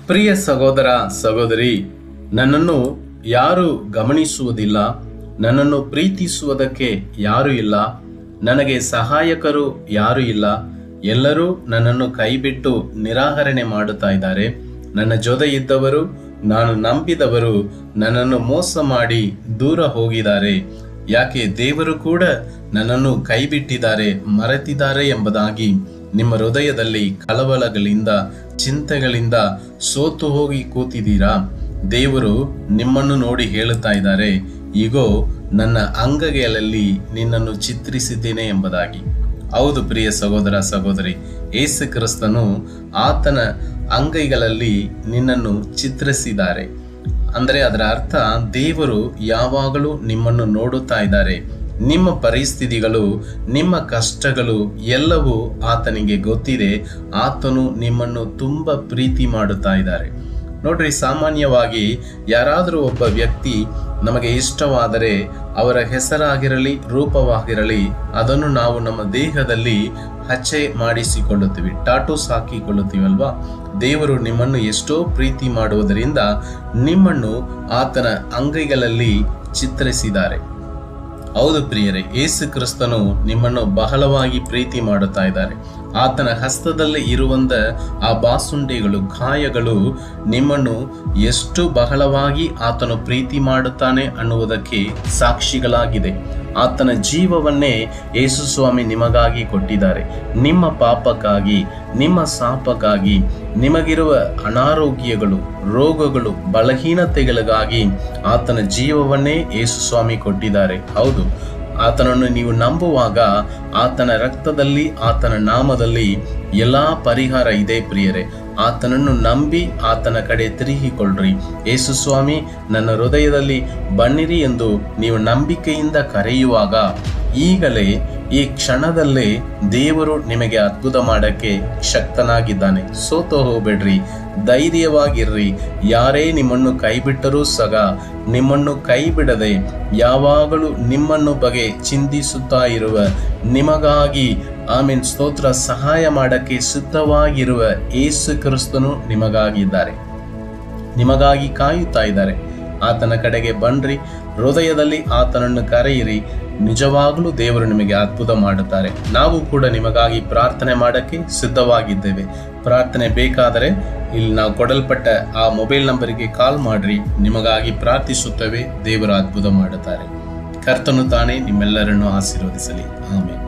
ಪ್ರಿಯ ಸಹೋದರ ಸಹೋದರಿ, ನನ್ನನ್ನು ಯಾರು ಗಮನಿಸುವುದಿಲ್ಲ, ನನ್ನನ್ನು ಪ್ರೀತಿಸುವುದಕ್ಕೆ ಯಾರು ಇಲ್ಲ, ನನಗೆ ಸಹಾಯಕರು ಯಾರು ಇಲ್ಲ, ಎಲ್ಲರೂ ನನ್ನನ್ನು ಕೈಬಿಟ್ಟು ನಿರಾಕರಣೆ ಮಾಡುತ್ತಾ ಇದ್ದಾರೆ. ನನ್ನ ಜೊತೆ ಇದ್ದವರು, ನಾನು ನಂಬಿದವರು ನನ್ನನ್ನು ಮೋಸ ಮಾಡಿ ದೂರ ಹೋಗಿದ್ದಾರೆ. ಯಾಕೆ ದೇವರು ಕೂಡ ನನ್ನನ್ನು ಕೈಬಿಟ್ಟಿದ್ದಾರೆ, ಮರೆತಿದ್ದಾರೆ ಎಂಬುದಾಗಿ ನಿಮ್ಮ ಹೃದಯದಲ್ಲಿ ಕಳವಳಗಳಿಂದ, ಚಿಂತೆಗಳಿಂದ ಸೋತು ಹೋಗಿ ಕೂತಿದ್ದೀರಾ? ದೇವರು ನಿಮ್ಮನ್ನು ನೋಡಿ ಹೇಳುತ್ತಾ ಇದ್ದಾರೆ, ಈಗೋ ನನ್ನ ಅಂಗೈಗಳಲ್ಲಿ ನಿನ್ನನ್ನು ಚಿತ್ರಿಸಿದ್ದೇನೆ ಎಂಬುದಾಗಿ. ಹೌದು ಪ್ರಿಯ ಸಹೋದರ ಸಹೋದರಿ, ಯೇಸು ಕ್ರಿಸ್ತನು ಆತನ ಅಂಗೈಗಳಲ್ಲಿ ನಿನ್ನನ್ನು ಚಿತ್ರಿಸಿದ್ದಾರೆ. ಅಂದರೆ ಅದರ ಅರ್ಥ ದೇವರು ಯಾವಾಗಲೂ ನಿಮ್ಮನ್ನು ನೋಡುತ್ತಾ ಇದ್ದಾರೆ. ನಿಮ್ಮ ಪರಿಸ್ಥಿತಿಗಳು, ನಿಮ್ಮ ಕಷ್ಟಗಳು ಎಲ್ಲವೂ ಆತನಿಗೆ ಗೊತ್ತಿದೆ. ಆತನು ನಿಮ್ಮನ್ನು ತುಂಬ ಪ್ರೀತಿ ಮಾಡುತ್ತಾ ಇದ್ದಾರೆ. ನೋಡ್ರಿ, ಸಾಮಾನ್ಯವಾಗಿ ಯಾರಾದರೂ ಒಬ್ಬ ವ್ಯಕ್ತಿ ನಮಗೆ ಇಷ್ಟವಾದರೆ ಅವರ ಹೆಸರಾಗಿರಲಿ, ರೂಪವಾಗಿರಲಿ, ಅದನ್ನು ನಾವು ನಮ್ಮ ದೇಹದಲ್ಲಿ ಹಚ್ಚೆ ಮಾಡಿಸಿಕೊಳ್ಳುತ್ತೀವಿ, ಟಾಟೂಸ್ ಹಾಕಿಕೊಳ್ಳುತ್ತೀವಲ್ವಾ? ದೇವರು ನಿಮ್ಮನ್ನು ಎಷ್ಟೋ ಪ್ರೀತಿ ಮಾಡುವುದರಿಂದ ನಿಮ್ಮನ್ನು ಆತನ ಅಂಗೈಗಳಲ್ಲಿ ಚಿತ್ರಿಸಿದ್ದಾರೆ. ಹೌದು ಪ್ರಿಯರೇ, ಯೇಸು ಕ್ರಿಸ್ತನು ನಿಮ್ಮನ್ನು ಬಹಳವಾಗಿ ಪ್ರೀತಿ ಮಾಡುತ್ತಾ ಇದ್ದಾರೆ. ಆತನ ಹಸ್ತದಲ್ಲಿ ಇರುವಂತ ಆ ಬಾಸುಂಡೆಗಳು, ಗಾಯಗಳು ನಿಮ್ಮನ್ನು ಎಷ್ಟು ಬಹಳವಾಗಿ ಆತನು ಪ್ರೀತಿ ಮಾಡುತ್ತಾನೆ ಅನ್ನುವುದಕ್ಕೆ ಸಾಕ್ಷಿಗಳಾಗಿದೆ. ಆತನ ಜೀವವನ್ನೇ ಯೇಸು ಸ್ವಾಮಿ ನಿಮಗಾಗಿ ಕೊಟ್ಟಿದ್ದಾರೆ. ನಿಮ್ಮ ಪಾಪಕ್ಕಾಗಿ, ನಿಮ್ಮ ಶಾಪಕ್ಕಾಗಿ, ನಿಮಗಿರುವ ಅನಾರೋಗ್ಯಗಳು, ರೋಗಗಳು, ಬಲಹೀನತೆಗಳಿಗಾಗಿ ಆತನ ಜೀವವನ್ನೇ ಯೇಸು ಸ್ವಾಮಿ ಕೊಟ್ಟಿದ್ದಾರೆ. ಹೌದು, ಆತನನ್ನು ನೀವು ನಂಬುವಾಗ ಆತನ ರಕ್ತದಲ್ಲಿ, ಆತನ ನಾಮದಲ್ಲಿ ಎಲ್ಲಾ ಪರಿಹಾರ ಇದೆ ಪ್ರಿಯರೇ. ಆತನನ್ನು ನಂಬಿ ಆತನ ಕಡೆ ತಿರುಗಿಕೊಳ್ಳ್ರಿ. ಯೇಸು ಸ್ವಾಮಿ ನನ್ನ ಹೃದಯದಲ್ಲಿ ಬನ್ನಿರಿ ಎಂದು ನೀವು ನಂಬಿಕೆಯಿಂದ ಕರೆಯುವಾಗ ಈಗಲೇ ಈ ಕ್ಷಣದಲ್ಲೇ ದೇವರು ನಿಮಗೆ ಅದ್ಭುತ ಮಾಡಕ್ಕೆ ಶಕ್ತನಾಗಿದ್ದಾನೆ. ಸೋತು ಹೋಗಬೇಡ್ರಿ, ಧೈರ್ಯವಾಗಿರ್ರಿ. ಯಾರೇ ನಿಮ್ಮನ್ನು ಕೈಬಿಟ್ಟರೂ ಸಹ ನಿಮ್ಮನ್ನು ಕೈಬಿಡದೆ ಯಾವಾಗಲೂ ನಿಮ್ಮನ್ನು ಬಗ್ಗೆ ಚಿಂತಿಸುತ್ತಾ ಇರುವ, ನಿಮಗಾಗಿ ಆಮೀನ್ ಸ್ತೋತ್ರ ಸಹಾಯ ಮಾಡಕ್ಕೆ ಸಿದ್ಧವಾಗಿರುವ ಯೇಸು ಕ್ರಿಸ್ತನು ನಿಮಗಾಗಿದ್ದಾರೆ, ನಿಮಗಾಗಿ ಕಾಯುತ್ತಾ ಇದ್ದಾರೆ. ಆತನ ಕಡೆಗೆ ಬನ್ರಿ, ಹೃದಯದಲ್ಲಿ ಆತನನ್ನು ಕರೆಯಿರಿ. ನಿಜವಾಗಲೂ ದೇವರು ನಿಮಗೆ ಅದ್ಭುತ ಮಾಡುತ್ತಾರೆ. ನಾವು ಕೂಡ ನಿಮಗಾಗಿ ಪ್ರಾರ್ಥನೆ ಮಾಡಕ್ಕೆ ಸಿದ್ಧವಾಗಿದ್ದೇವೆ. ಪ್ರಾರ್ಥನೆ ಬೇಕಾದರೆ ಇಲ್ಲಿ ನಾವು ಕೊಡಲ್ಪಟ್ಟ ಆ ಮೊಬೈಲ್ ನಂಬರಿಗೆ ಕಾಲ್ ಮಾಡ್ರಿ, ನಿಮಗಾಗಿ ಪ್ರಾರ್ಥಿಸುತ್ತೇವೆ. ದೇವರು ಅದ್ಭುತ ಮಾಡುತ್ತಾರೆ. ಕರ್ತನು ತಾನೇ ನಿಮ್ಮೆಲ್ಲರನ್ನು ಆಶೀರ್ವದಿಸಲಿ. ಆಮೆನ್.